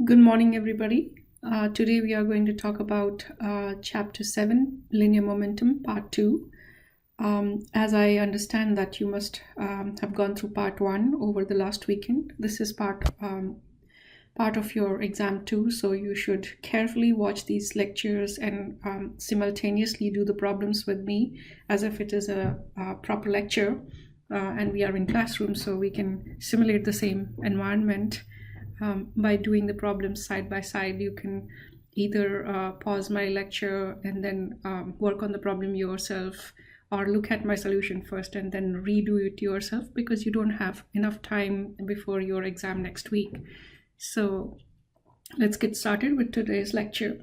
Good morning, everybody. Today we are going to talk about Chapter 7, Linear Momentum, Part 2. As I understand that you must have gone through Part 1 over the last weekend. This is part of your exam 2, so you should carefully watch these lectures and simultaneously do the problems with me as if it is a proper lecture and we are in classroom, so we can simulate the same environment. By doing the problems side by side. You can either pause my lecture and then work on the problem yourself, or look at my solution first and then redo it yourself, because you don't have enough time before your exam next week. So let's get started with today's lecture.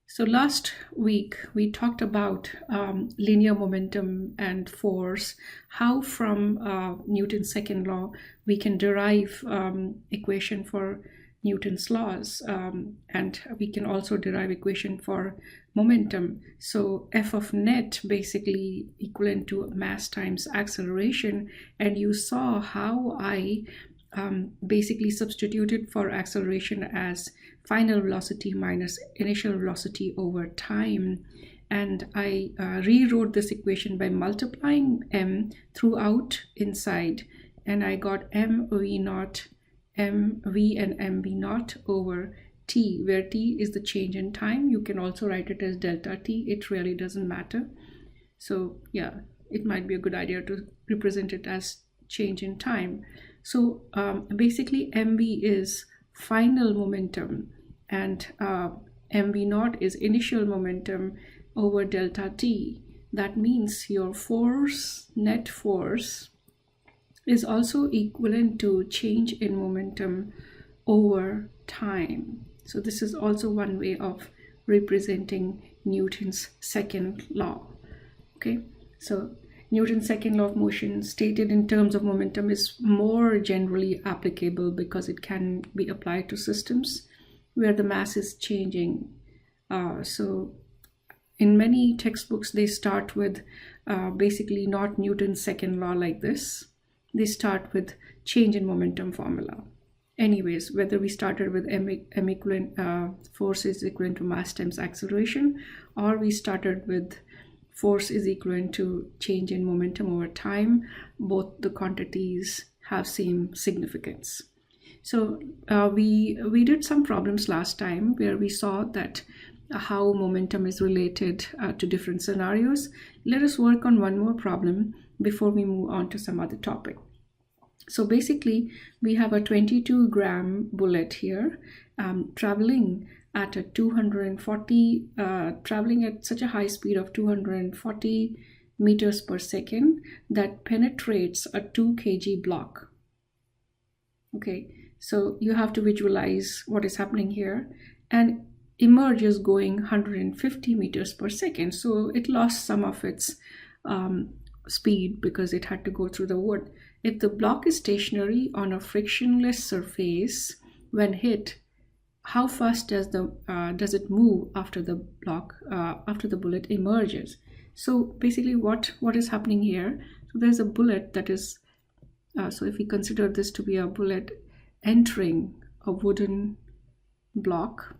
So last week we talked about linear momentum and force, how from Newton's second law we can derive equation for Newton's laws, and we can also derive equation for momentum. So F of net basically equivalent to mass times acceleration, and you saw how I basically substituted for acceleration as final velocity minus initial velocity over time. And I rewrote this equation by multiplying m throughout inside, and I got mv naught, mv and mv naught over t, where t is the change in time. You can also write it as delta t. It really doesn't matter. So yeah, it might be a good idea to represent it as change in time. So basically mv is final momentum and mv naught is initial momentum over delta t. That means your force, net force, is also equivalent to change in momentum over time. So this is also one way of representing Newton's second law. Okay, so Newton's second law of motion stated in terms of momentum is more generally applicable because it can be applied to systems where the mass is changing. So in many textbooks, they start with basically not Newton's second law like this. They start with change in momentum formula. Anyways, whether we started with m equivalent force is equivalent to mass times acceleration, or we started with force is equivalent to change in momentum over time, both the quantities have same significance. So we did some problems last time where we saw that how momentum is related to different scenarios. Let us work on one more problem before we move on to some other topic. So basically we have a 22-gram bullet here traveling at a 240, traveling at such a high speed of 240 meters per second that penetrates a 2 kg block. Okay, so you have to visualize what is happening here, and emerges going 150 meters per second. So it lost some of its speed because it had to go through the wood. If the block is stationary on a frictionless surface when hit, how fast does it move after the bullet emerges? So basically what is happening here, so there's a bullet that is so if we consider this to be a bullet entering a wooden block,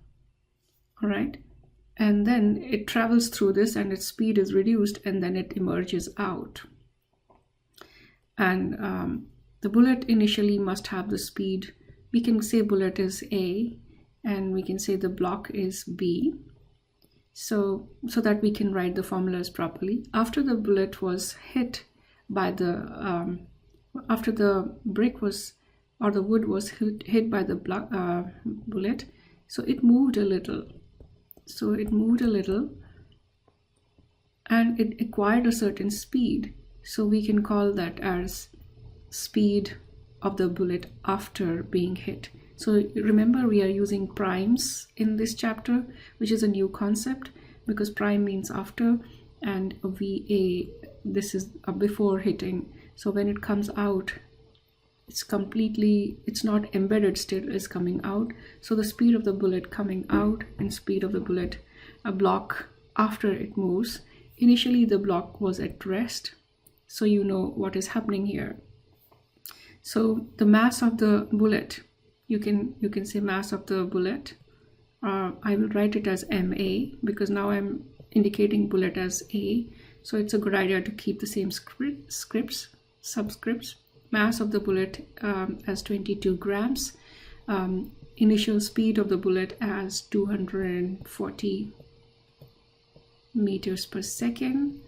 all right, and then it travels through this and its speed is reduced and then it emerges out. And the bullet initially must have the speed, we can say bullet is A, and we can say the block is B, so that we can write the formulas properly. After the bullet was hit by the after the brick was, or the wood was hit by the bullet, so it moved a little. So it moved a little and it acquired a certain speed. So we can call that as speed of the bullet after being hit. So remember, we are using primes in this chapter, which is a new concept because prime means after, and VA, this is a before hitting. So when it comes out, it's not embedded state, is coming out. So the speed of the bullet coming out and speed of the bullet, a block after it moves. Initially the block was at rest, so you know what is happening here. So the mass of the bullet you can say mass of the bullet. I will write it as MA because now I'm indicating bullet as A. So it's a good idea to keep the same subscripts. Mass of the bullet as 22 grams. Initial speed of the bullet as 240 meters per second.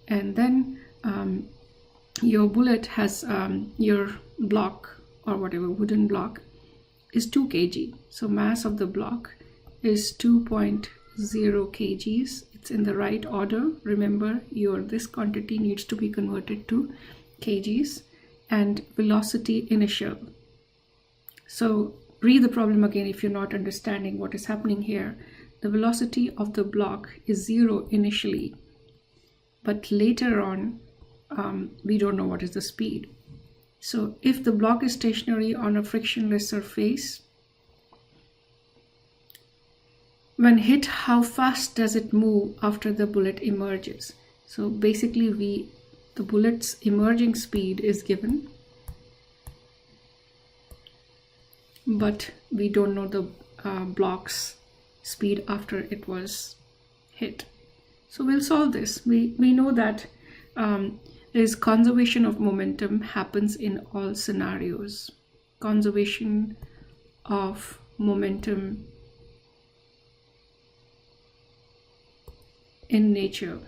And then your bullet has your block or whatever wooden block is 2 kg. So mass of the block is 2.0 kgs. It's in the right order. Remember, this quantity needs to be converted to kgs. And velocity initial. So read the problem again if you're not understanding what is happening here. The velocity of the block is 0 initially, but later on we don't know what is the speed. So if the block is stationary on a frictionless surface, when hit, how fast does it move after the bullet emerges? So basically the bullet's emerging speed is given, but we don't know the block's speed after it was hit. So we'll solve this. We know that there's conservation of momentum happens in all scenarios. Conservation of momentum in nature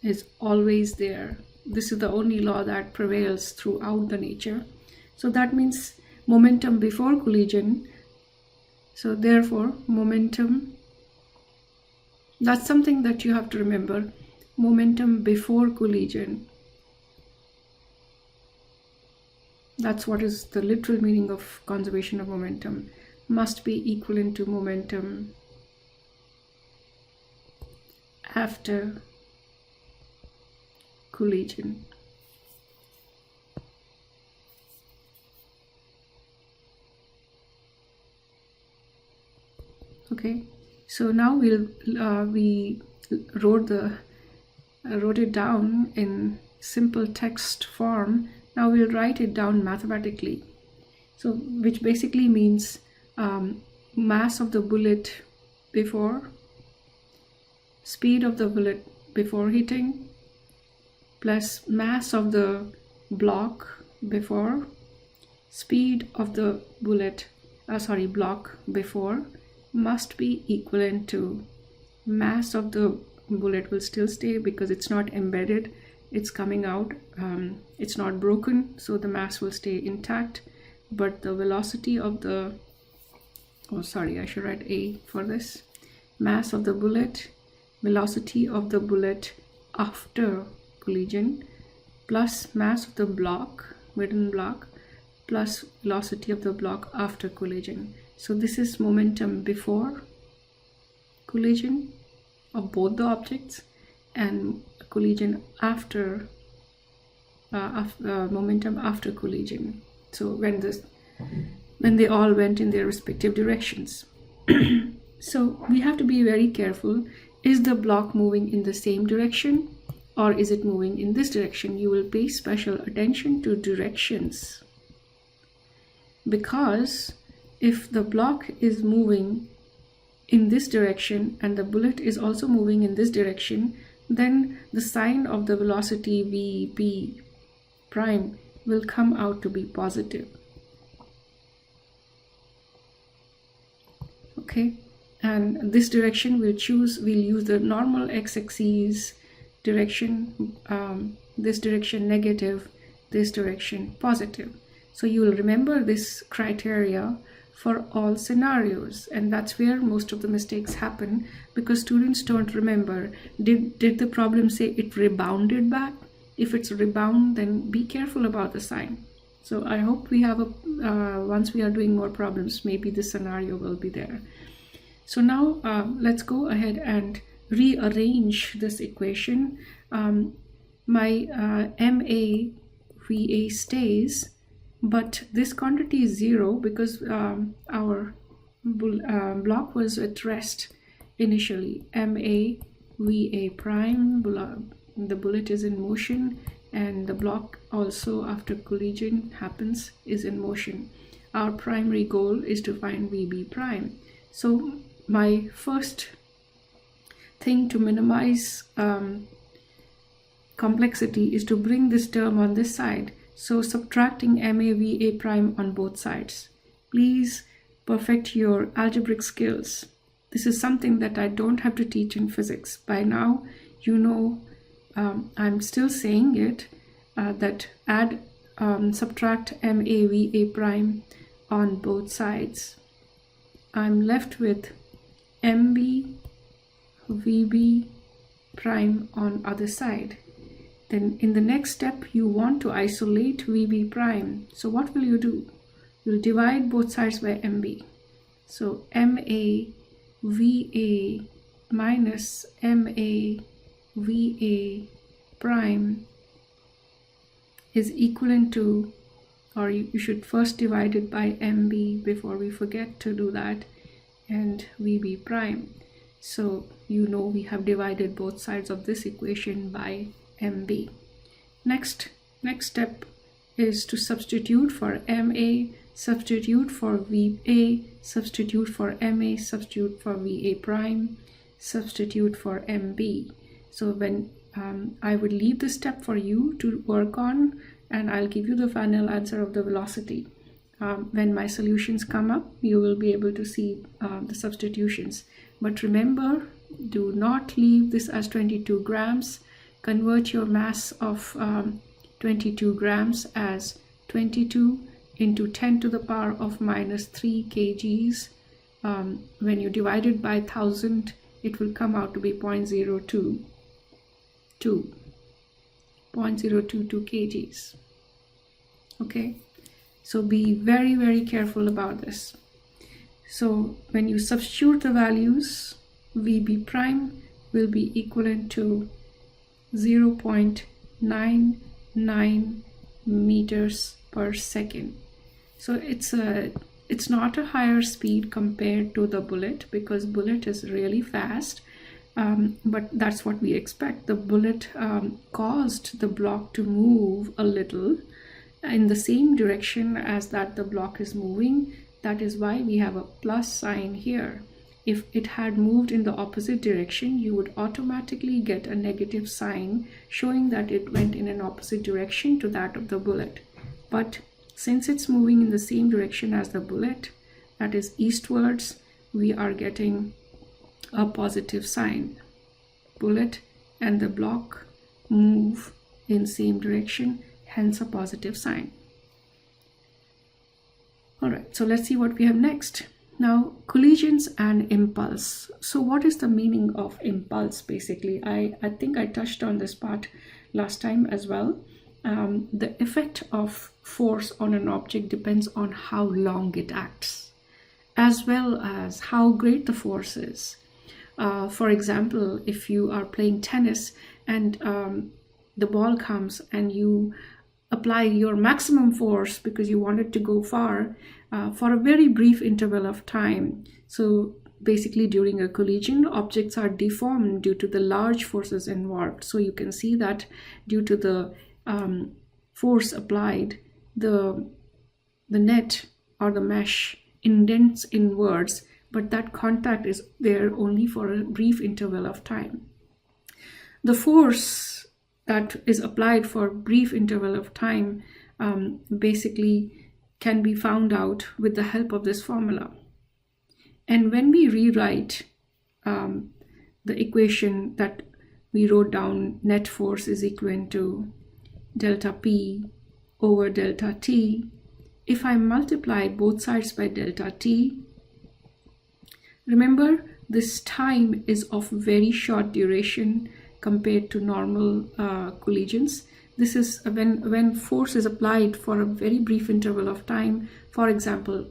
is always there. This is the only law that prevails throughout the nature. So that means momentum before collision. So therefore momentum, that's something that you have to remember. Momentum before collision, that's what is the literal meaning of conservation of momentum, must be equivalent to momentum after collision. Okay, so now we wrote it down in simple text form. Now we'll write it down mathematically. So which basically means mass of the bullet before, speed of the bullet before hitting, plus mass of the block before, speed of the block before must be equivalent to mass of the bullet will still stay because it's not embedded, it's coming out, it's not broken, so the mass will stay intact, but the velocity of the, I should write A for this, mass of the bullet, velocity of the bullet after collision, plus mass of the block, wooden block, plus velocity of the block after collision. So this is momentum before collision of both the objects and collision after momentum after collision. So when they all went in their respective directions. So we have to be very careful. Is the block moving in the same direction or is it moving in this direction? You will pay special attention to directions, because if the block is moving in this direction and the bullet is also moving in this direction, then the sign of the velocity VB prime will come out to be positive. Okay, and this direction we'll use the normal x-axis direction, this direction negative, this direction positive. So you will remember this criteria for all scenarios, and that's where most of the mistakes happen, because students don't remember, did the problem say it rebounded back? If it's rebound, then be careful about the sign. So I hope we have once we are doing more problems, maybe this scenario will be there. So now let's go ahead and rearrange this equation. My MA VA stays, but this quantity is 0 because our block was at rest initially. MA VA prime, the bullet is in motion, and the block also after collision happens is in motion. our primary goal is to find VB prime. So my first thing to minimize complexity is to bring this term on this side. So subtracting MAVA prime on both sides. Please perfect your algebraic skills. This is something that I don't have to teach in physics. By now, you know, I'm still saying it, that subtract MAVA prime on both sides. I'm left with MB VB prime on other side. Then in the next step, you want to isolate VB prime. So what will you do? You'll divide both sides by MB. So MA VA minus MA VA prime is equivalent to, or you should first divide it by MB before we forget to do that, and VB prime. So you know we have divided both sides of this equation by MB. Next step is to substitute for MA, substitute for VA, substitute for MA, substitute for VA prime, substitute for MB. So when I would leave this step for you to work on, and I'll give you the final answer of the velocity. When my solutions come up, you will be able to see the substitutions. But remember, do not leave this as 22 grams. Convert your mass of 22 grams as 22 into 10 to the power of minus 3 kgs. When you divide it by 1000, it will come out to be 0.022 kgs. Okay, so be very, very careful about this. So when you substitute the values, VB prime will be equivalent to 0.99 meters per second. So it's not a higher speed compared to the bullet, because bullet is really fast, but that's what we expect. The bullet caused the block to move a little in the same direction as that the block is moving. That is why we have a plus sign here. If it had moved in the opposite direction, you would automatically get a negative sign showing that it went in an opposite direction to that of the bullet. But since it's moving in the same direction as the bullet, that is eastwards, we are getting a positive sign. Bullet and the block move in same direction, hence a positive sign. All right, so let's see what we have next. Now, collisions and impulse. So what is the meaning of impulse, basically? I think I touched on this part last time as well. The effect of force on an object depends on how long it acts, as well as how great the force is. For example, if you are playing tennis and the ball comes and you apply your maximum force because you want it to go far for a very brief interval of time. So basically during a collision, objects are deformed due to the large forces involved. So you can see that due to the force applied, the net or the mesh indents inwards, but that contact is there only for a brief interval of time. The force that is applied for a brief interval of time basically can be found out with the help of this formula. And when we rewrite the equation that we wrote down, net force is equal to delta P over delta T. If I multiply both sides by delta T, remember this time is of very short duration compared to normal collisions. This is when force is applied for a very brief interval of time. For example,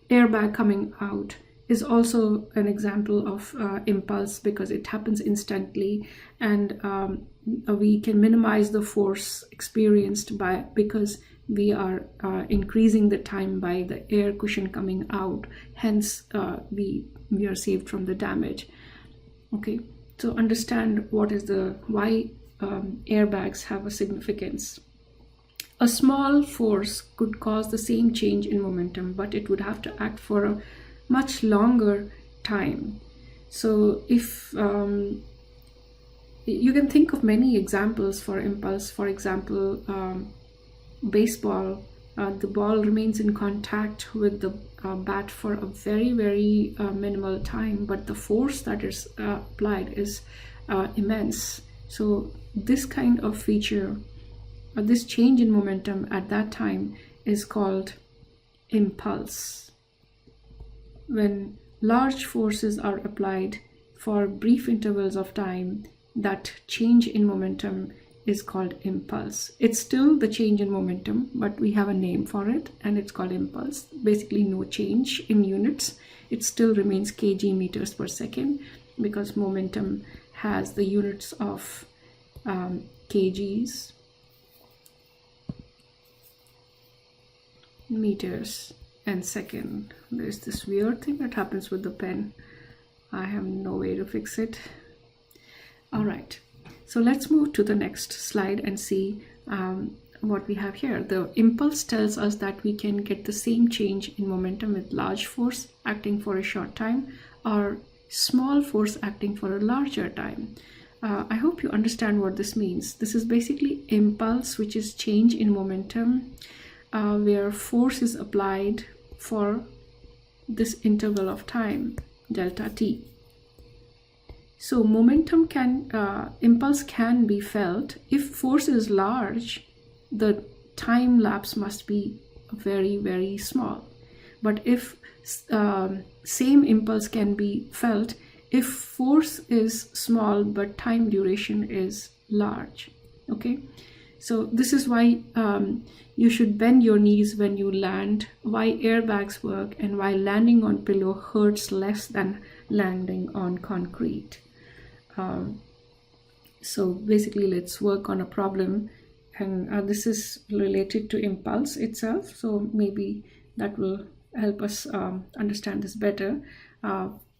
airbag coming out is also an example of impulse because it happens instantly, and we can minimize the force experienced because we are increasing the time by the air cushion coming out. Hence, we are saved from the damage. Okay, so understand why airbags have a significance. a small force could cause the same change in momentum, but it would have to act for a much longer time. So if you can think of many examples for impulse. For example, baseball, the ball remains in contact with the bat for a very minimal time, but the force that is applied is immense. So this kind of feature, this change in momentum at that time, is called impulse. When large forces are applied for brief intervals of time, that change in momentum is called impulse. It's still the change in momentum, but we have a name for it, and it's called impulse. Basically no change in units. It still remains kg meters per second, because momentum has the units of kgs, meters, and second. There's this weird thing that happens with the pen. I have no way to fix it. All right, so let's move to the next slide and see what we have here. The impulse tells us that we can get the same change in momentum with large force acting for a short time, or small force acting for a larger time. I hope you understand what this means. This is basically impulse, which is change in momentum, where force is applied for this interval of time, delta t. So momentum impulse can be felt. If force is large, the time lapse must be very small. But if same impulse can be felt if force is small but time duration is large. Okay, so this is why you should bend your knees when you land, why airbags work, and why landing on pillow hurts less than landing on concrete. So basically, let's work on a problem, and this is related to impulse itself, so maybe that will help us understand this better.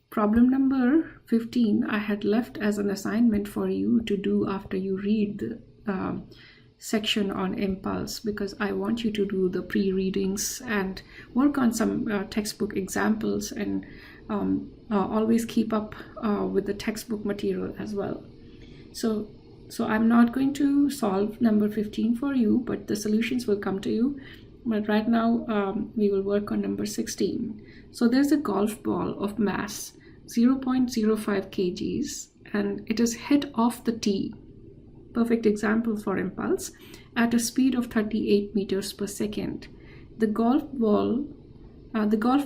Problem number 15 I had left as an assignment for you to do after you read the section on impulse, because I want you to do the pre-readings and work on some textbook examples, and always keep up with the textbook material as well. So I'm not going to solve number 15 for you, but the solutions will come to you. But right now we will work on number 16. So there's a golf ball of mass 0.05 kgs, and it is hit off the tee, perfect example for impulse, at a speed of 38 meters per second. The golf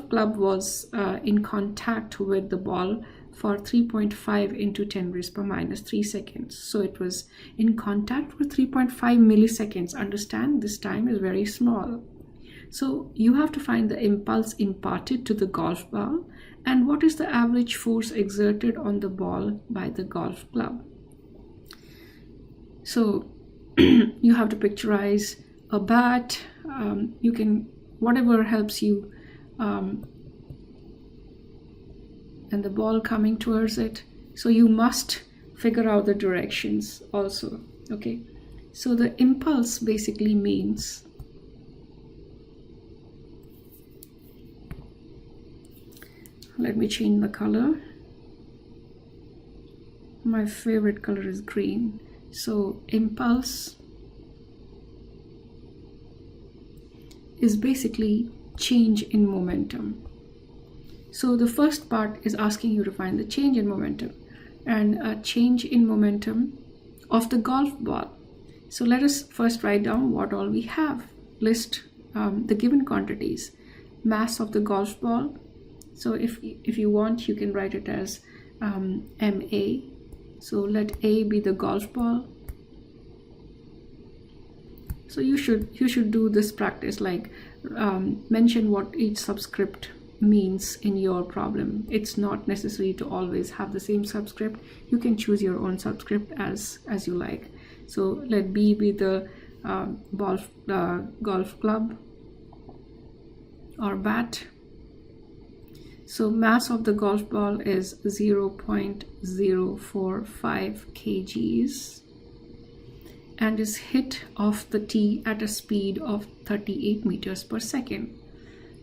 club was in contact with the ball for 3.5 into 10 raised per minus 3 seconds. So it was in contact for 3.5 milliseconds. Understand, this time is very small. So you have to find the impulse imparted to the golf ball and what is the average force exerted on the ball by the golf club. So you have to picturize a bat. You can, whatever helps you, and the ball coming towards it. So you must figure out the directions also. Okay, so the impulse basically means let me change the color. My favorite color is green. So impulse is basically change in momentum. So the first part is asking you to find the change in momentum, and a change in momentum of the golf ball. So let us first write down what all we have. List the given quantities. Mass of the golf ball. So if you want, you can write it as MA. So let A be the golf ball. So you should do this practice, like mention what each subscript means in your problem. It's not necessary to always have the same subscript. You can choose your own subscript as you like. So let B be the golf club or bat. So mass of the golf ball is 0.045 kgs. and is hit off the tee at a speed of 38 meters per second.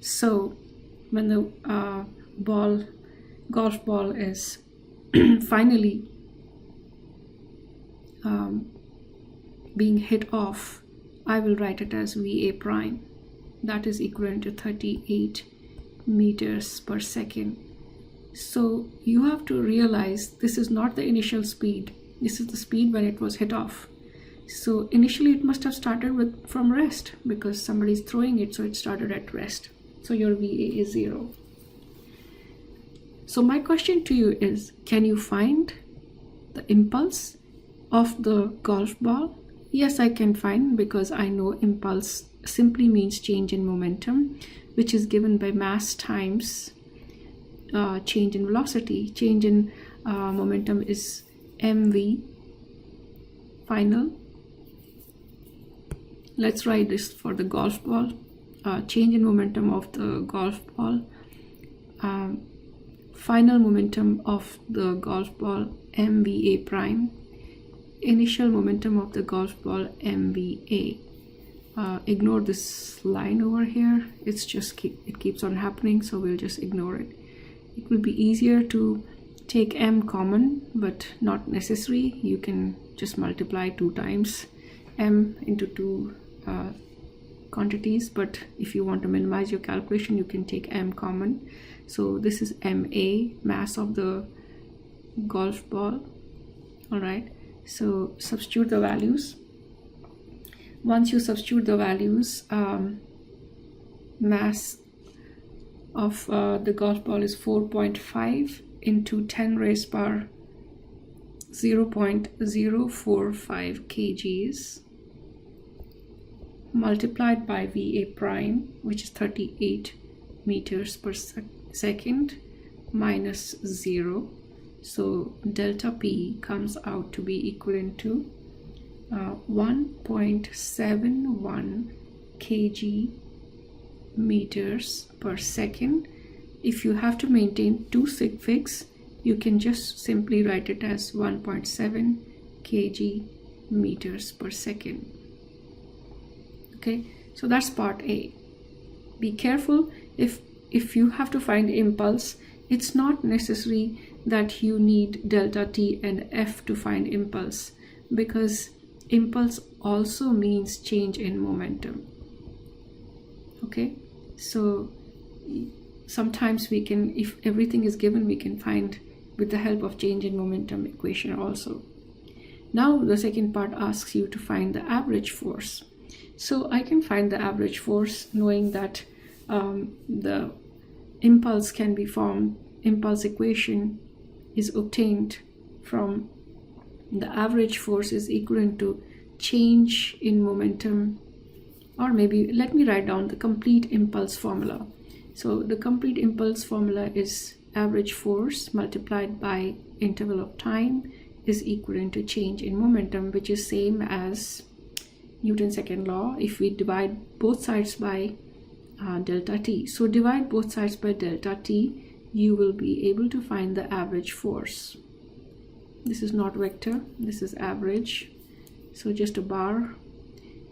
So when the golf ball is finally being hit off, I will write it as VA prime. That is equivalent to 38 meters per second. So you have to realize this is not the initial speed. This is the speed when it was hit off. So initially it must have started from rest because somebody's throwing it, so it started at rest. So your VA is 0. So my question to you is, can you find the impulse of the golf ball? Yes, I can find, because I know impulse simply means change in momentum, which is given by mass times change in velocity. Change in momentum is mv final. Let's write this for the golf ball. Change in momentum of the golf ball, final momentum of the golf ball mva prime, initial momentum of the golf ball mva. Ignore this line over here. It's just it keeps on happening, so we'll just ignore it. It will be easier to take m common, but not necessary. You can just multiply 2 times m into 2 quantities, but if you want to minimize your calculation, you can take m common. So this is ma, mass of the golf ball. All right, so substitute the values. Once you substitute the values, mass of the golf ball is 4.5 into 10 raised power 0.045 kgs multiplied by VA prime, which is 38 meters per second, minus 0. So delta P comes out to be equivalent to 1.71 kg meters per second. If you have to maintain 2 sig figs, you can just simply write it as 1.7 kg meters per second. Okay, so that's part A. Be careful if you have to find impulse. It's not necessary that you need delta T and F to find impulse, because impulse also means change in momentum. Okay, so sometimes we can, if everything is given, we can find with the help of change in momentum equation also. Now the second part asks you to find the average force. So I can find the average force knowing that the impulse can be formed, impulse equation is obtained from the average force is equivalent to change in momentum, or maybe let me write down the complete impulse formula. So the complete impulse formula is average force multiplied by interval of time is equivalent to change in momentum, which is same as Newton's second law if we divide both sides by delta T. So divide both sides by delta T, you will be able to find the average force. This is not vector, this is average. So just a bar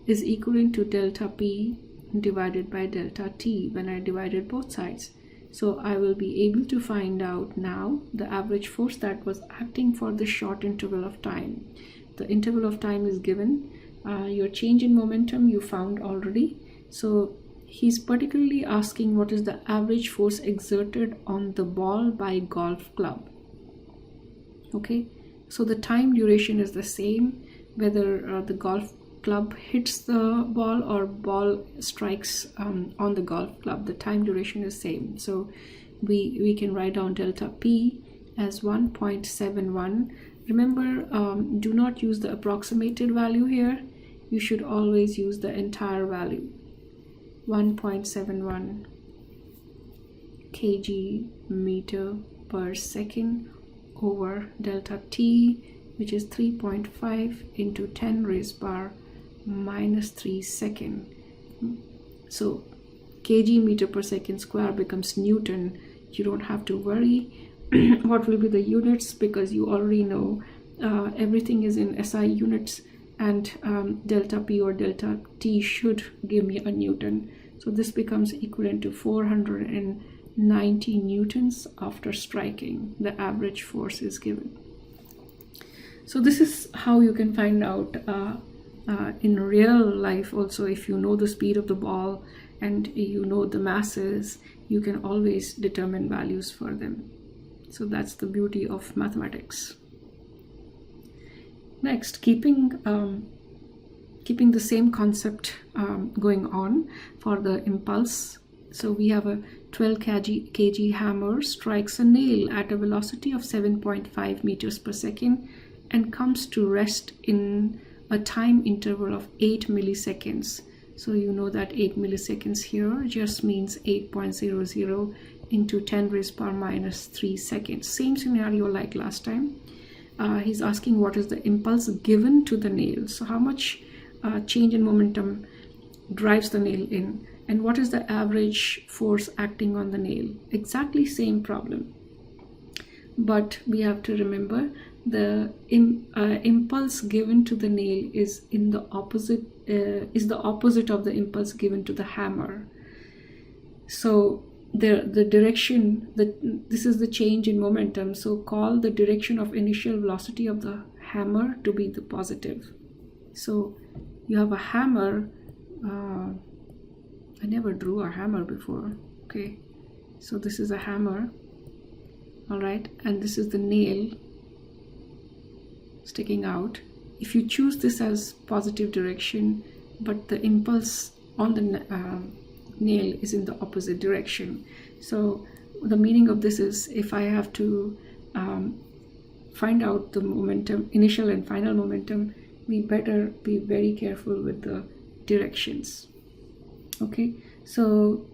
is equivalent to delta P divided by delta T when I divided both sides. So I will be able to find out now the average force that was acting for the short interval of time. The interval of time is given. Your change in momentum you found already. So he's particularly asking what is the average force exerted on the ball by golf club. Okay, so the time duration is the same whether the golf club hits the ball or ball strikes on the golf club. The time duration is same. So we can write down delta P as 1.71. Remember, do not use the approximated value here. You should always use the entire value. 1.71 kg meter per second over delta T, which is 3.5 into 10 raised power minus 3 second. So kg meter per second square becomes Newton. You don't have to worry what will be the units, because you already know everything is in SI units, and delta P or delta T should give me a Newton. So this becomes equivalent to 490 newtons after striking. The average force is given. So this is how you can find out in real life also. If you know the speed of the ball and you know the masses, you can always determine values for them. So that's the beauty of mathematics. Next, keeping the same concept going on for the impulse. So we have a 12 kg hammer strikes a nail at a velocity of 7.5 meters per second and comes to rest in a time interval of 8 milliseconds. So you know that 8 milliseconds here just means 8.00 into 10 raised power minus 3 seconds. Same scenario like last time. He's asking what is the impulse given to the nail. So how much change in momentum drives the nail in, and what is the average force acting on the nail? Exactly same problem. But we have to remember the impulse given to the nail is the opposite of the impulse given to the hammer. So the direction, this is the change in momentum, so call the direction of initial velocity of the hammer to be the positive. So you have a hammer. I never drew a hammer before. Okay, so this is a hammer, all right, and this is the nail sticking out. If you choose this as positive direction, but the impulse on the nail is in the opposite direction. So the meaning of this is, if I have to find out the momentum, initial and final momentum, we better be very careful with the directions. Okay, so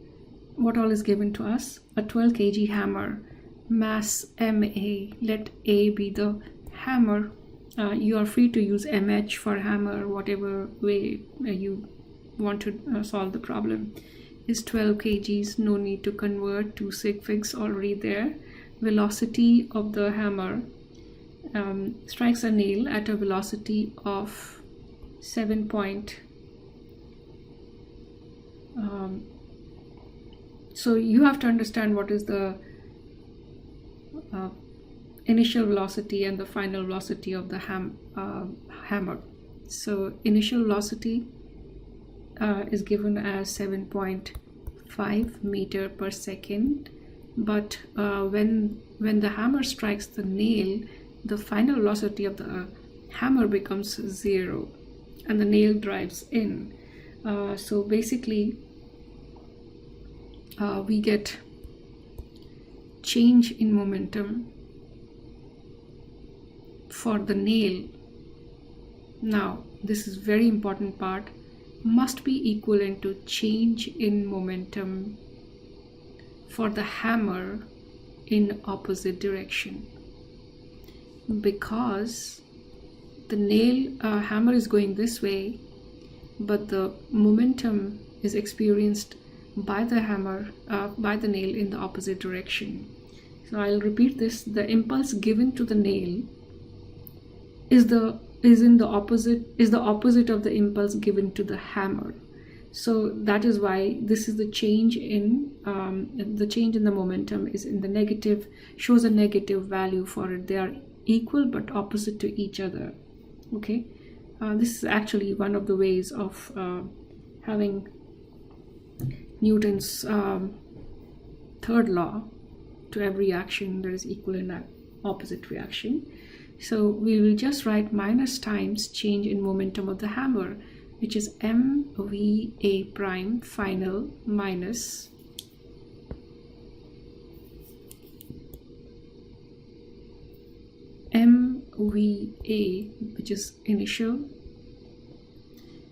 what all is given to us? A 12 kg hammer, mass MA, let A be the hammer. You are free to use MH for hammer, whatever way you want to solve the problem. Is 12 kgs, no need to convert to sig figs, already there. Velocity of the hammer strikes a nail at a velocity of 7 so you have to understand what is the initial velocity and the final velocity of the hammer. So initial velocity is given as 7.5 meter per second, but when the hammer strikes the nail, the final velocity of the hammer becomes 0 and the nail drives in. So basically we get change in momentum for the nail. Now this is very important part, must be equivalent to change in momentum for the hammer in opposite direction, because the nail hammer is going this way, but the momentum is experienced by the hammer by the nail in the opposite direction. So I'll repeat this: the impulse given to the nail is the opposite of the impulse given to the hammer. So that is why this is the change in the momentum is in the negative, shows a negative value for it. They are equal but opposite to each other. Okay, this is actually one of the ways of having Newton's third law: to every action there is equal and opposite reaction. So we will just write minus times change in momentum of the hammer, which is mva prime final minus mva, which is initial.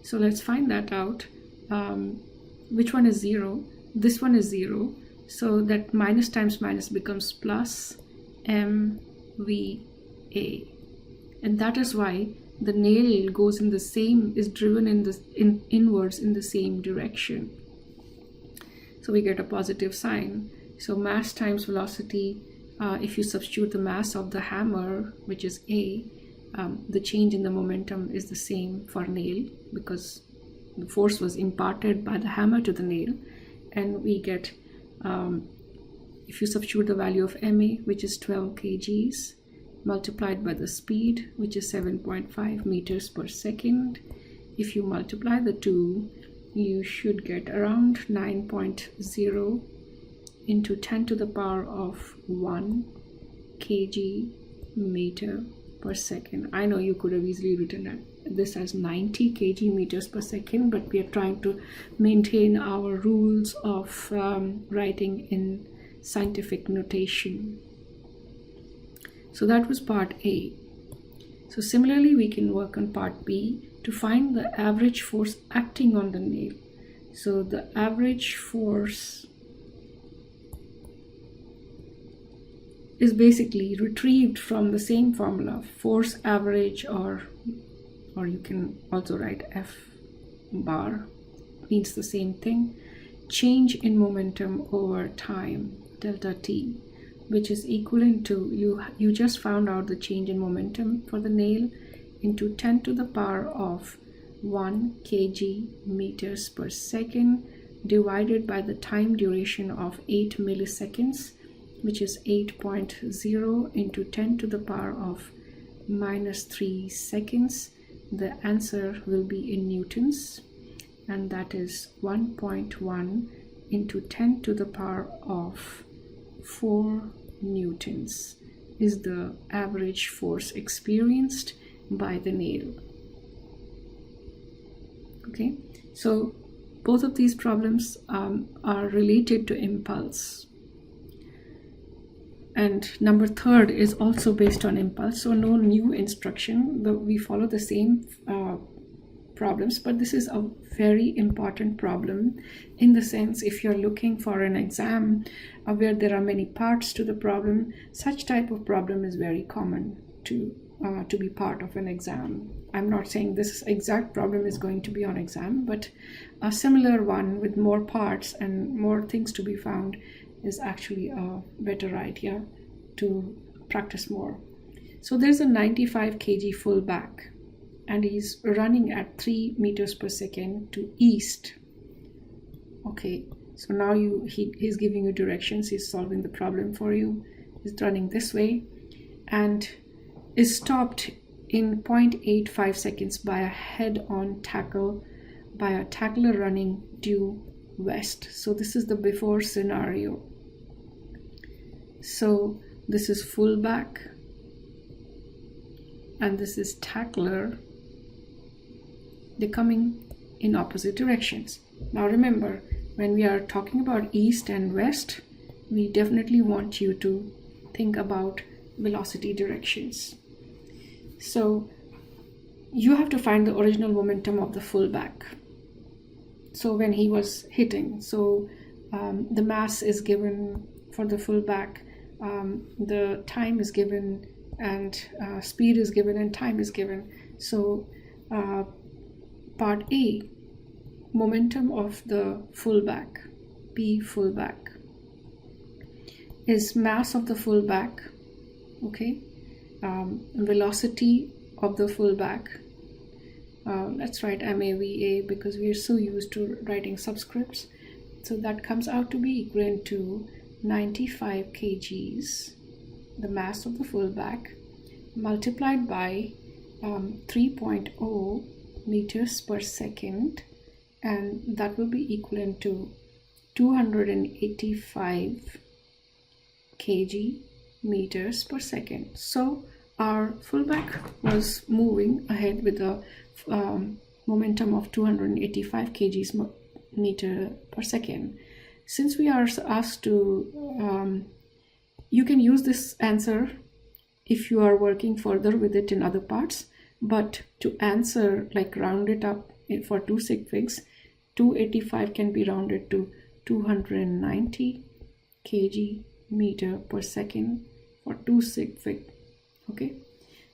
So let's find that out. Which one is 0? This one is 0. So that minus times minus becomes plus mva. And that is why the nail goes in the same, is driven inwards in the same direction. So we get a positive sign. So mass times velocity, if you substitute the mass of the hammer, which is A, the change in the momentum is the same for nail, because the force was imparted by the hammer to the nail. And we get, if you substitute the value of ma, which is 12 kgs, multiplied by the speed, which is 7.5 meters per second, if you multiply the two, you should get around 9.0 into 10 to the power of 1 kg meter per second. I know you could have easily written this as 90 kg meters per second, but we are trying to maintain our rules of writing in scientific notation. So that was part A. So similarly, we can work on part B to find the average force acting on the nail. So the average force is basically retrieved from the same formula, force average, or you can also write F bar, means the same thing, change in momentum over time, delta T, which is equivalent to, you just found out the change in momentum for the nail, into 10 to the power of 1 kg meters per second divided by the time duration of 8 milliseconds, which is 8.0 into 10 to the power of -3 seconds. The answer will be in newtons, and that is 1.1 into 10 to the power of 4 newtons is the average force experienced by the nail. Okay, so both of these problems are related to impulse. And number 3 is also based on impulse, so no new instruction. We follow the same problems, but this is a very important problem in the sense, if you're looking for an exam where there are many parts to the problem, such type of problem is very common to be part of an exam. I'm not saying this exact problem is going to be on exam, but a similar one with more parts and more things to be found is actually a better idea to practice more. So there's a 95 kg fullback, and he's running at 3 meters per second to east. Okay, so now he's giving you directions, he's solving the problem for you. He's running this way and is stopped in 0.85 seconds by a head-on tackle by a tackler running due west. So this is the before scenario. So this is fullback and this is tackler. They're coming in opposite directions. Now remember, when we are talking about east and west, we definitely want you to think about velocity directions. So you have to find the original momentum of the fullback. So when he was hitting, so the mass is given for the fullback, the time is given, and speed is given, and time is given. So part A, momentum of the fullback, P fullback, is mass of the fullback, okay, velocity of the fullback. Let's write MAVA because we are so used to writing subscripts. So that comes out to be equivalent to 95 kgs, the mass of the fullback, multiplied by 3.0 meters per second, and that will be equivalent to 285 kg meters per second. So our fullback was moving ahead with a momentum of 285 kg meter per second. Since we are asked to, you can use this answer if you are working further with it in other parts, but to answer, like round it up for 2 sig figs, 285 can be rounded to 290 kg meter per second for 2 sig fig. Okay,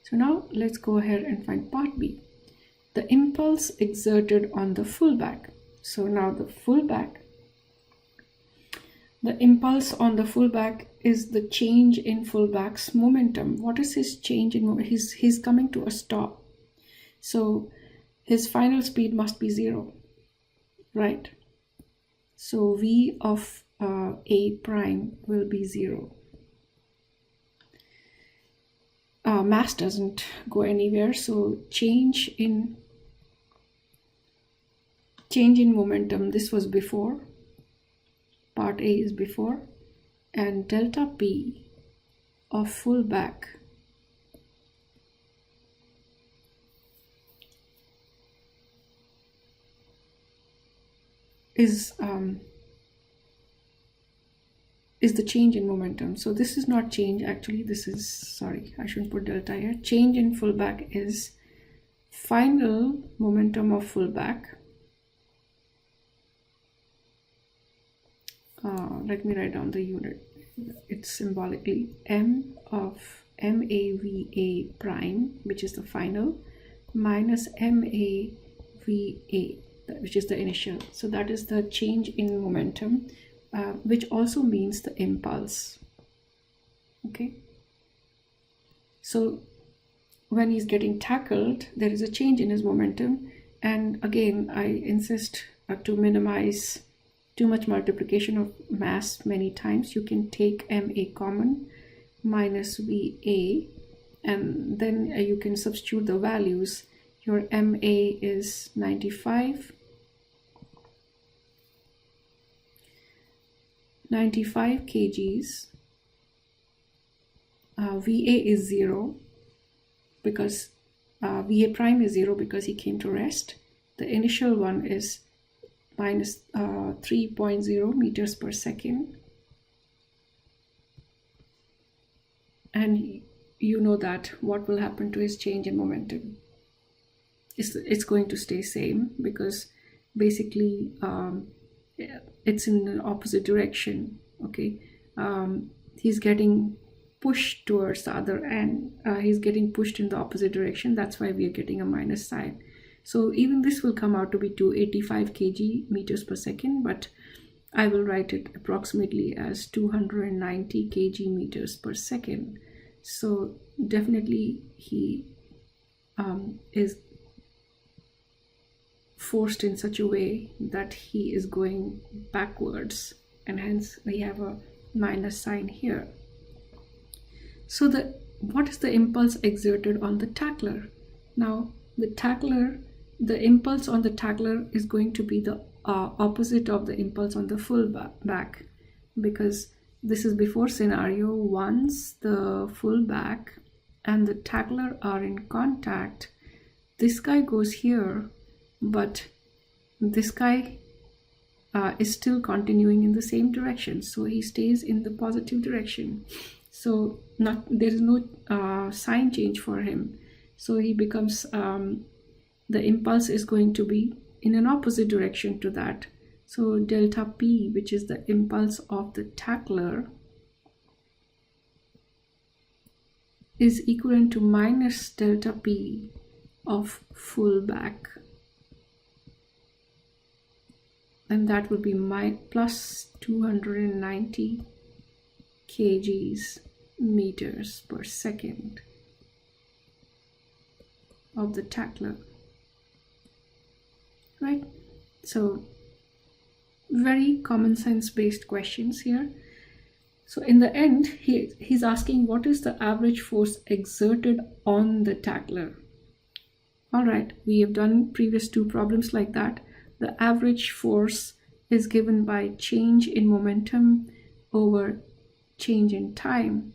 so now let's go ahead and find part B, the impulse exerted on the fullback. So now the fullback The impulse on the fullback is the change in fullback's momentum. What is his change in momentum? He's coming to a stop. So his final speed must be 0, right? So V of A prime will be 0. Mass doesn't go anywhere, so change in momentum, this was before, part A is before, and delta P of fullback is the change in momentum. So this is not change, actually this is, sorry, I shouldn't put delta here. Change in fullback is final momentum of fullback. Let me write down the unit. It's symbolically m of MAVA prime, which is the final, minus MAVA, which is the initial. So that is the change in momentum, which also means the impulse. Okay. So when he's getting tackled, there is a change in his momentum. And again, I insist to minimize too much multiplication of mass many times. You can take MA common minus VA, and then you can substitute the values. Your MA is 95 kgs. VA is 0 because VA prime is 0 because he came to rest. The initial one is minus 3.0 meters per second, and you know that what will happen to his change in momentum. It's going to stay same because basically it's in the opposite direction. Okay, he's getting pushed towards the other end. He's getting pushed in the opposite direction. That's why we are getting a minus sign. So even this will come out to be 285 kg meters per second, but I will write it approximately as 290 kg meters per second. So definitely he is forced in such a way that he is going backwards, and hence we have a minus sign here. So what is the impulse exerted on the tackler? Now the impulse on the tackler is going to be the opposite of the impulse on the fullback, because this is before scenario. Once the fullback and the tackler are in contact, this guy goes here, but this guy is still continuing in the same direction, so he stays in the positive direction. So there is no sign change for him, so he becomes the impulse is going to be in an opposite direction to that. So delta P, which is the impulse of the tackler, is equivalent to minus delta P of fullback, and that will be plus 290 kgs meters per second of the tackler. Right? So very common sense based questions here. So in the end, he's asking what is the average force exerted on the tackler. All right, we have done previous two problems like that. The average force is given by change in momentum over change in time,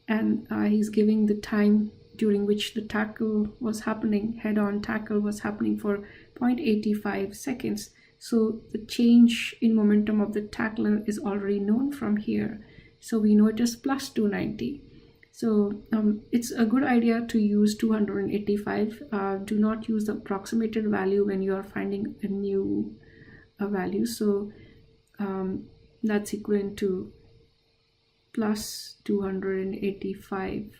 and he's giving the time during which the tackle was happening, head-on tackle was happening, for 0.85 seconds. So the change in momentum of the tackler is already known from here. So we know it is plus 290. So it's a good idea to use 285. Do not use the approximated value when you are finding a new value. So that's equivalent to plus 285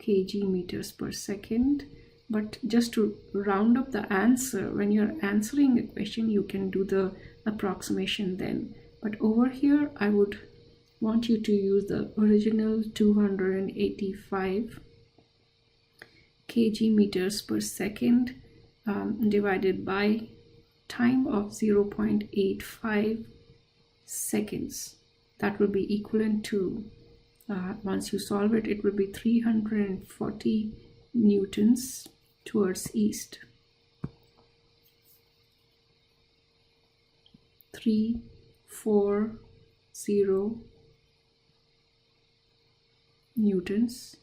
kg meters per second. But just to round up the answer, when you're answering a question, you can do the approximation then. But over here, I would want you to use the original 285 kg meters per second divided by time of 0.85 seconds. That will be equivalent to, once you solve it, it will be 340 newtons towards east. 340 newtons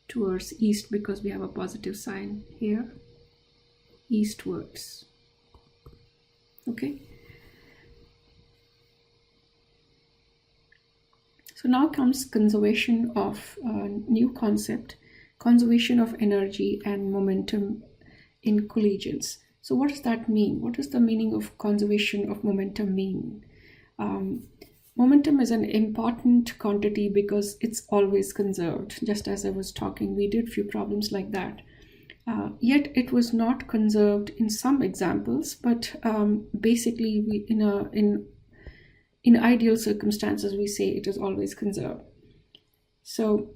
towards east, because we have a positive sign here, eastwards. Okay. So now comes conservation of a new concept, conservation of energy and momentum in collisions. So what does that mean? What does the meaning of conservation of momentum mean? Momentum is an important quantity because it's always conserved. Just as I was talking, we did few problems like that. Yet it was not conserved in some examples, but basically we, in ideal circumstances, we say it is always conserved. So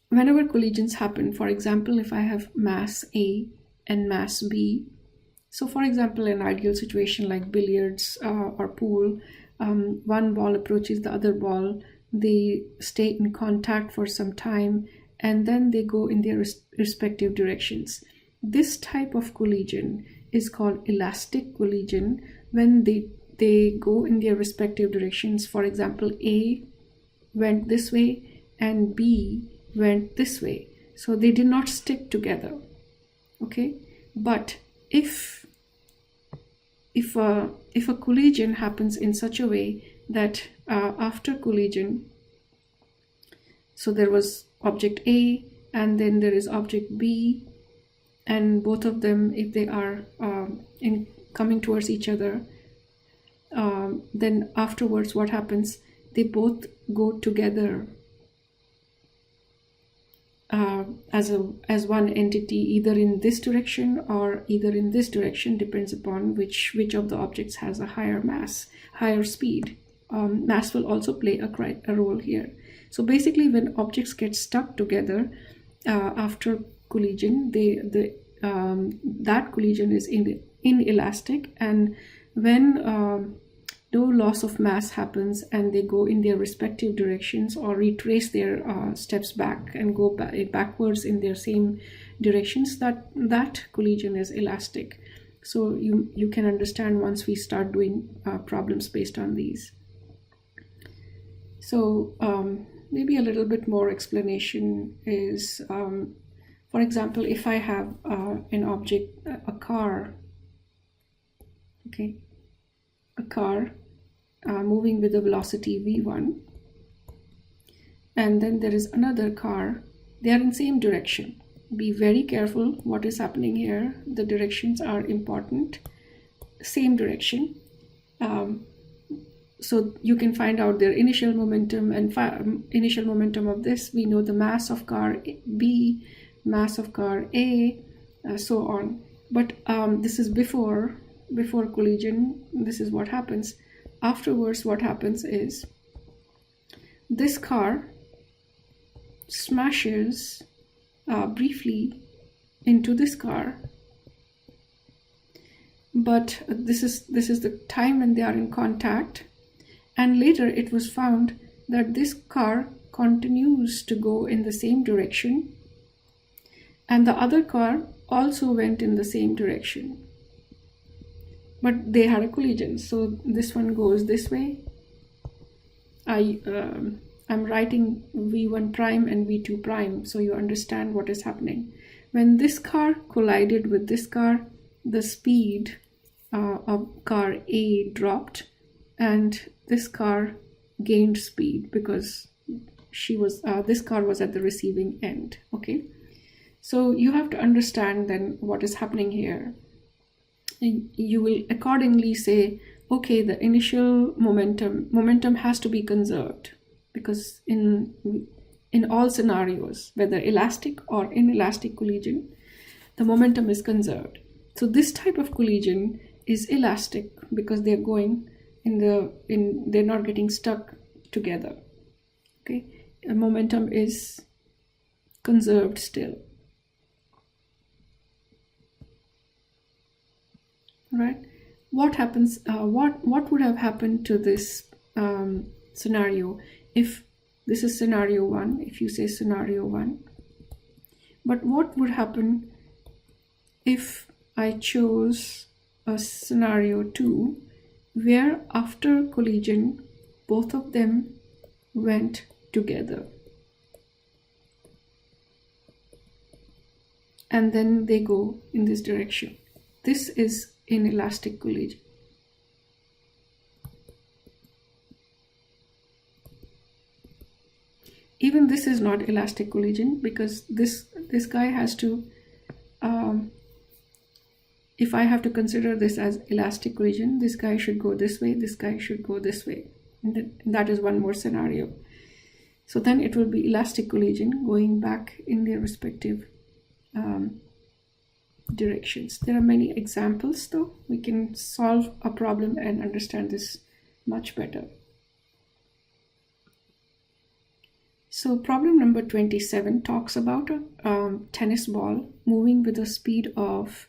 whenever collisions happen, for example, if I have mass A and mass B, so for example, an ideal situation like billiards or pool, one ball approaches the other ball, they stay in contact for some time, and then they go in their respective directions. This type of collision is called elastic collision when they go in their respective directions. For example, A went this way and B went this way. So they did not stick together. Okay, but if a collision happens in such a way that after collision, so there was object A and then there is object B, and both of them, if they are coming towards each other, then afterwards what happens? They both go together as one entity, either in this direction or either in this direction, depends upon which of the objects has a higher mass, higher speed. Mass will also play a role here. So basically, when objects get stuck together after collision, that collision is inelastic, and when no loss of mass happens and they go in their respective directions or retrace their steps back and go backwards in their same directions, that collision is elastic. So you can understand once we start doing problems based on these. So maybe a little bit more explanation is, for example, if I have an object, a car, okay, a car moving with a velocity v1, and then there is another car, they are in same direction. Be very careful what is happening here. The directions are important. Same direction. So you can find out their initial momentum and initial momentum of this. We know the mass of car B, mass of car A, so on. But this is before collision. This is what happens. Afterwards, what happens is this car smashes briefly into this car, but this is the time when they are in contact, and later it was found that this car continues to go in the same direction and the other car also went in the same direction, but they had a collision. So this one goes this way. I'm writing v1 prime and v2 prime so you understand what is happening. When this car collided with this car, the speed of car A dropped and this car gained speed because this car was at the receiving end. Okay, so you have to understand then what is happening here. You will accordingly say, okay, the initial momentum has to be conserved, because in all scenarios, whether elastic or inelastic collision, the momentum is conserved. So this type of collision is elastic because they're going they're not getting stuck together. Okay, and momentum is conserved still. Right? What happens? What would have happened to this scenario if this is scenario 1? If you say scenario 1, but what would happen if I chose a scenario 2 where after collision both of them went together and then they go in this direction? This is inelastic collision. Even this is not elastic collision because this guy has to, if I have to consider this as elastic collision, this guy should go this way, this guy should go this way. And that is one more scenario. So then it will be elastic collision going back in their respective directions. There are many examples though. We can solve a problem and understand this much better. So problem number 27 talks about a tennis ball moving with a speed of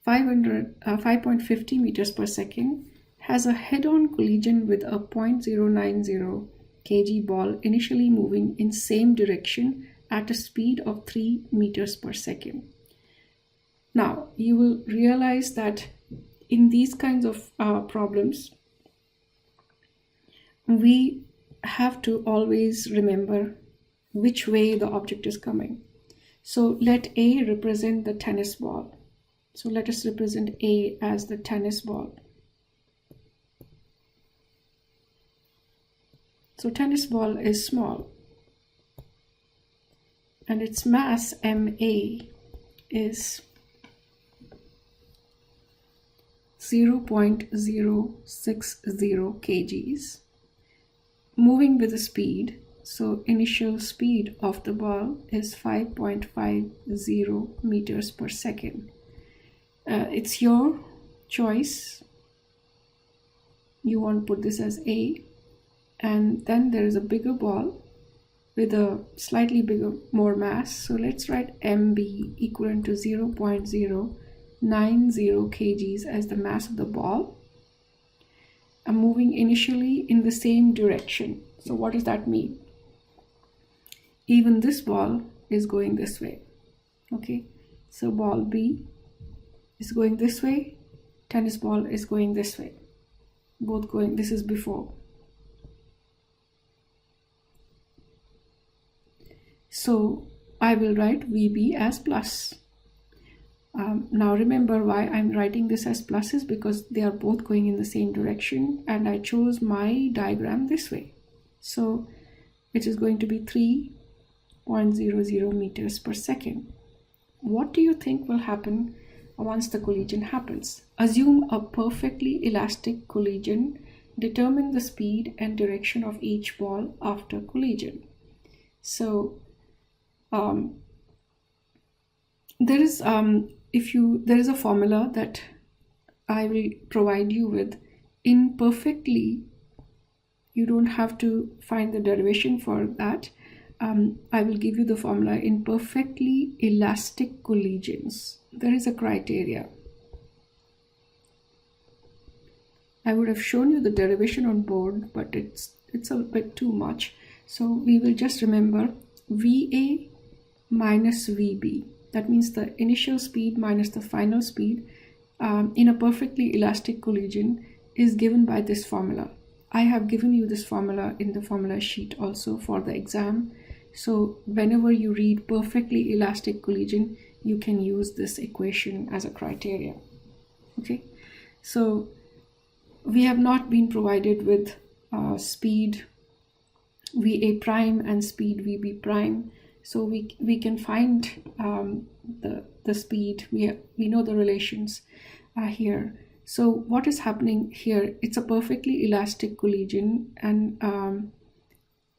5.50 meters per second, has a head-on collision with a 0.090 kg ball initially moving in same direction at a speed of 3 meters per second. Now, you will realize that in these kinds of problems, we have to always remember which way the object is coming. So let A represent the tennis ball. So let us represent A as the tennis ball. So tennis ball is small and its mass MA is 0.060 kgs, moving with a speed. So initial speed of the ball is 5.50 meters per second. It's your choice. You want to put this as A, and then there is a bigger ball with a slightly more mass. So let's write MB equivalent to 0.090 kgs as the mass of the ball. I'm moving initially in the same direction. So what does that mean? Even this ball is going this way. Okay, so ball B is going this way, tennis ball is going this way. Both going, this is before. So I will write VB as plus. Now remember why I'm writing this as plus is because they are both going in the same direction and I chose my diagram this way. So it is going to be 3.00 meters per second. What do you think will happen once the collision happens? Assume a perfectly elastic collision. Determine the speed and direction of each ball after collision. So there is a formula that I will provide you with. Imperfectly, you don't have to find the derivation for that. I will give you the formula. In perfectly elastic collisions, there is a criteria. I would have shown you the derivation on board, but it's a bit too much. So we will just remember VA minus VB. That means the initial speed minus the final speed in a perfectly elastic collision is given by this formula. I have given you this formula in the formula sheet also for the exam. So whenever you read perfectly elastic collision, you can use this equation as a criteria. Okay, so we have not been provided with speed VA prime and speed VB prime. So we can find the speed. We know the relations here. So what is happening here? It's a perfectly elastic collision, and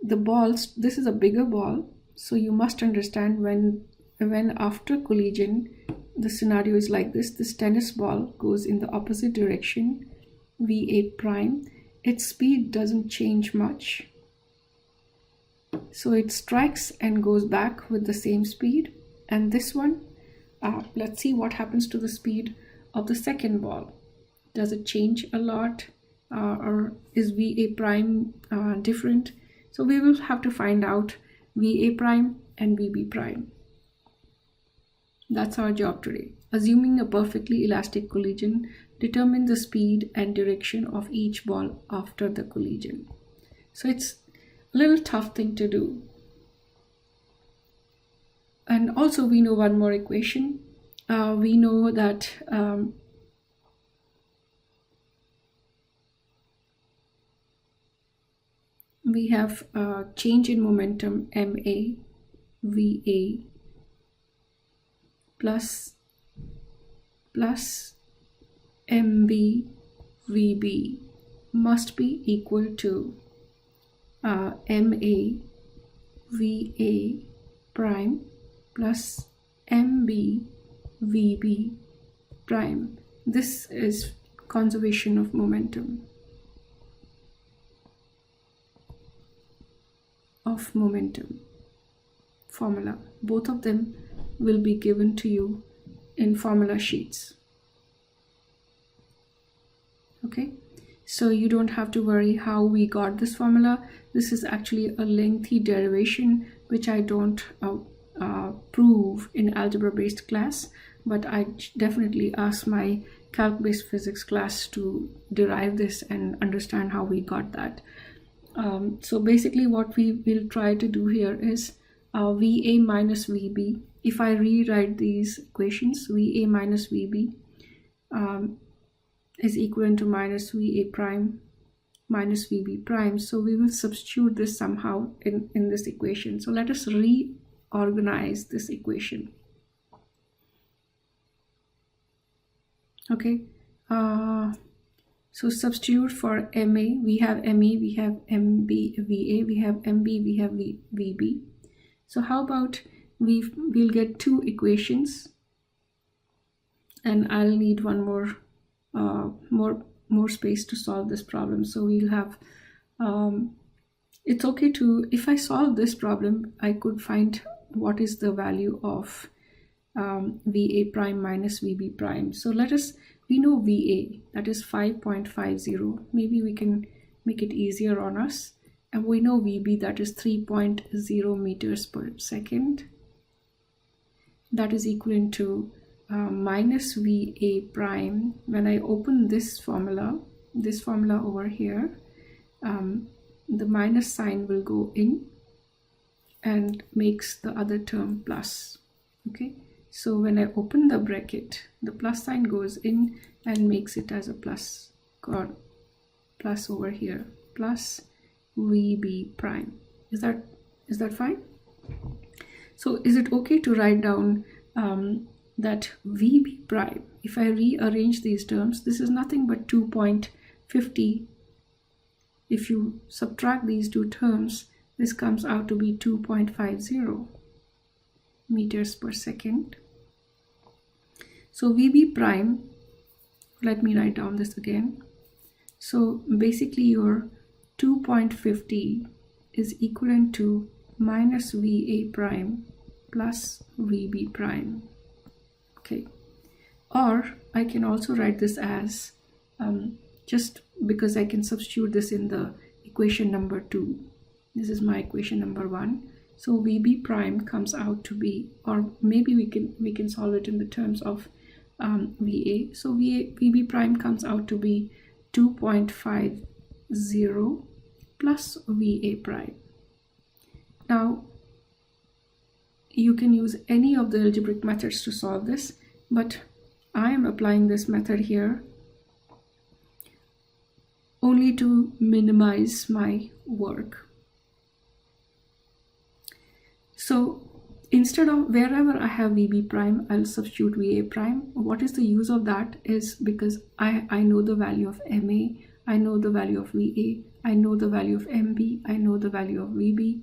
the balls. This is a bigger ball, so you must understand when after collision the scenario is like this tennis ball goes in the opposite direction, VA prime. Its speed doesn't change much, so it strikes and goes back with the same speed. And this one, let's see what happens to the speed of the second ball. Does it change a lot, or is VA prime different? So we will have to find out VA prime and VB prime. That's our job today. Assuming a perfectly elastic collision, determine the speed and direction of each ball after the collision. So it's a little tough thing to do. And also we know one more equation. We know that we have change in momentum MA VA plus MB VB must be equal to MA VA prime plus MB VB prime. This is conservation of momentum. Formula. Both of them will be given to you in formula sheets. Okay, so you don't have to worry how we got this formula. This is actually a lengthy derivation which I don't prove in algebra-based class, but I definitely ask my calc-based physics class to derive this and understand how we got that. So basically what we will try to do here is VA minus VB. If I rewrite these equations, VA minus VB is equivalent to minus VA prime minus VB prime. So we will substitute this somehow in this equation. So let us reorganize this equation. Okay. So substitute for MA, we have ME, we have MB, VA, we have MB, we have VB. So how about we'll get two equations, and I'll need one more space to solve this problem. So we'll have, it's okay to, if I solve this problem, I could find what is the value of VA prime minus VB prime. So we know VA, that is 5.50. Maybe we can make it easier on us. And we know VB, that is 3.0 meters per second. That is equivalent to minus VA prime. When I open this formula over here, the minus sign will go in and makes the other term plus. Okay. So when I open the bracket, the plus sign goes in and makes it as a plus over here, plus VB prime. Is that fine? So is it okay to write down that VB prime? If I rearrange these terms, this is nothing but 2.50. If you subtract these two terms, this comes out to be 2.50 meters per second. So VB prime, let me write down this again. So basically your 2.50 is equivalent to minus VA prime plus VB prime. Okay, or I can also write this as, just because I can substitute this in the equation number 2. This is my equation number 1. So VB prime comes out to be, or maybe we can solve it in the terms of VA. So VB prime comes out to be 2.50 plus VA prime. Now you can use any of the algebraic methods to solve this, but I am applying this method here only to minimize my work. So instead of wherever I have VB prime, I'll substitute VA prime. What is the use of that is because I know the value of MA, I know the value of VA, I know the value of MB, I know the value of VB,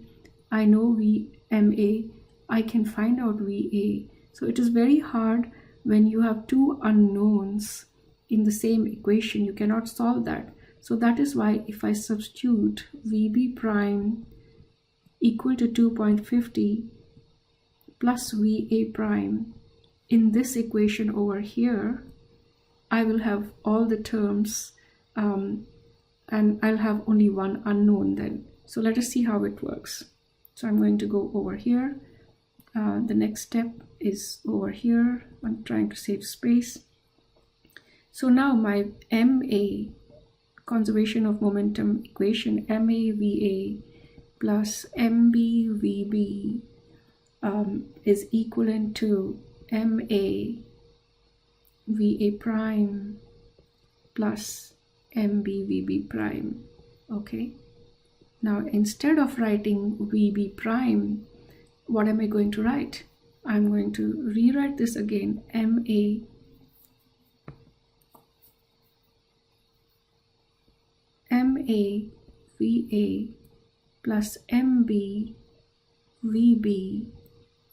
I know VMA, I can find out VA. So it is very hard when you have two unknowns in the same equation, you cannot solve that. So that is why if I substitute VB prime equal to 2.50 plus VA prime in this equation over here, I will have all the terms and I'll have only one unknown then. So let us see how it works. So I'm going to go over here. The next step is over here. I'm trying to save space. So now my MA, conservation of momentum equation, MAVA plus MBVB is equivalent to MA VA prime plus MBVB prime. Okay. Now instead of writing VB prime, what am I going to write? I'm going to rewrite this again. MA VA plus MB VB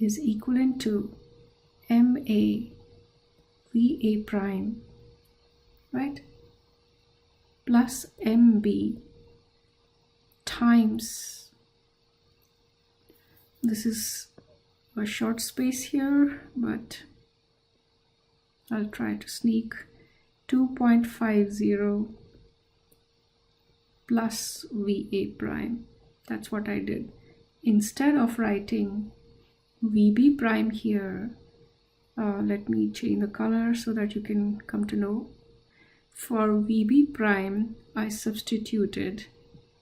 is equivalent to MA VA prime, right, plus MB times, this is a short space here, but I'll try to sneak 2.50 plus VA prime. That's what I did. Instead of writing VB prime here, let me change the color so that you can come to know. For VB prime, I substituted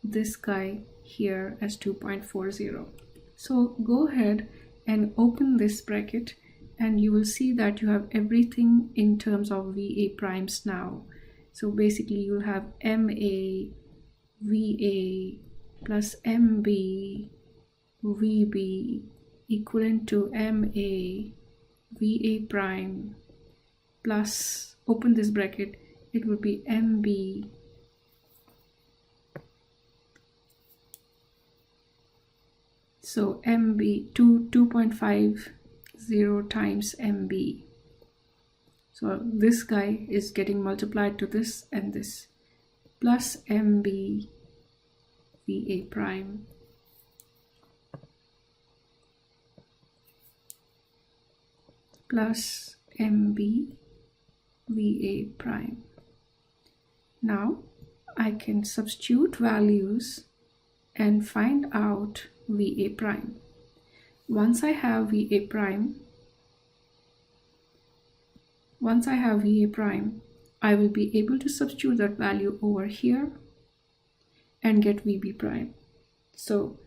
this guy here as 2.40. So go ahead and open this bracket and you will see that you have everything in terms of VA primes now. So basically you'll have MA VA plus MB VB equivalent to MA VA prime plus, open this bracket, it will be MB so MB 2.50 times MB. So this guy is getting multiplied to this and this plus MB VA prime plus MB VA prime. Now I can substitute values and find out VA prime. Once I have VA prime, I will be able to substitute that value over here and get VB prime. So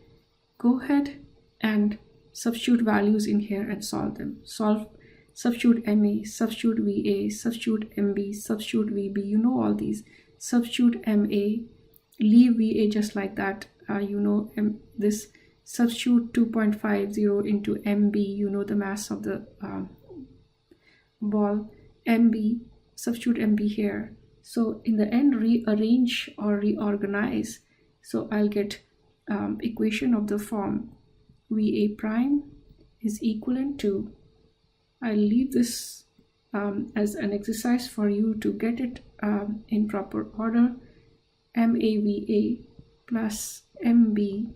go ahead and substitute values in here and solve them. Substitute MA, substitute VA, substitute MB, substitute VB, you know all these. Substitute MA, leave VA just like that, you know this. Substitute 2.50 into MB, you know the mass of the ball. MB, substitute MB here. So in the end, rearrange or reorganize. So I'll get equation of the form VA prime is equivalent to, I'll leave this as an exercise for you to get it in proper order, MAVA plus MB,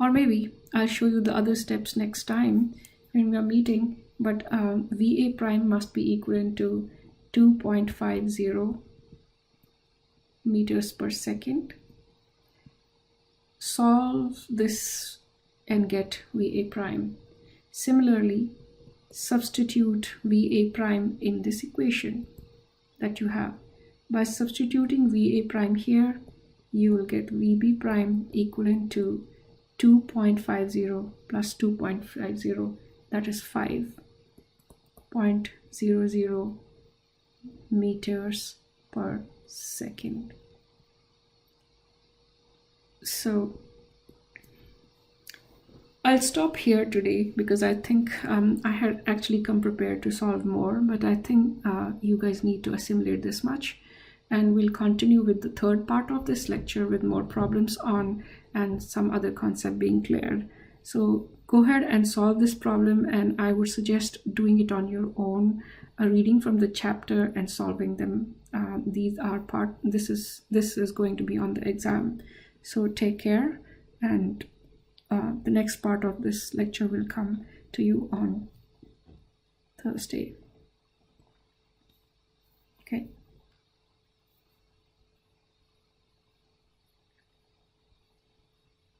or maybe I'll show you the other steps next time when we are meeting, but VA prime must be equivalent to 2.50 meters per second. Solve this and get VA prime. Similarly, substitute VA prime in this equation that you have. By substituting VA prime here, you will get VB prime equivalent to 2.50 plus 2.50, that is 5.00 meters per second. So I'll stop here today because I think I had actually come prepared to solve more, but I think you guys need to assimilate this much, and we'll continue with the third part of this lecture with more problems on and some other concept being cleared. So go ahead and solve this problem, and I would suggest doing it on your own, reading from the chapter and solving them. This is going to be on the exam. So take care, and the next part of this lecture will come to you on Thursday. Okay.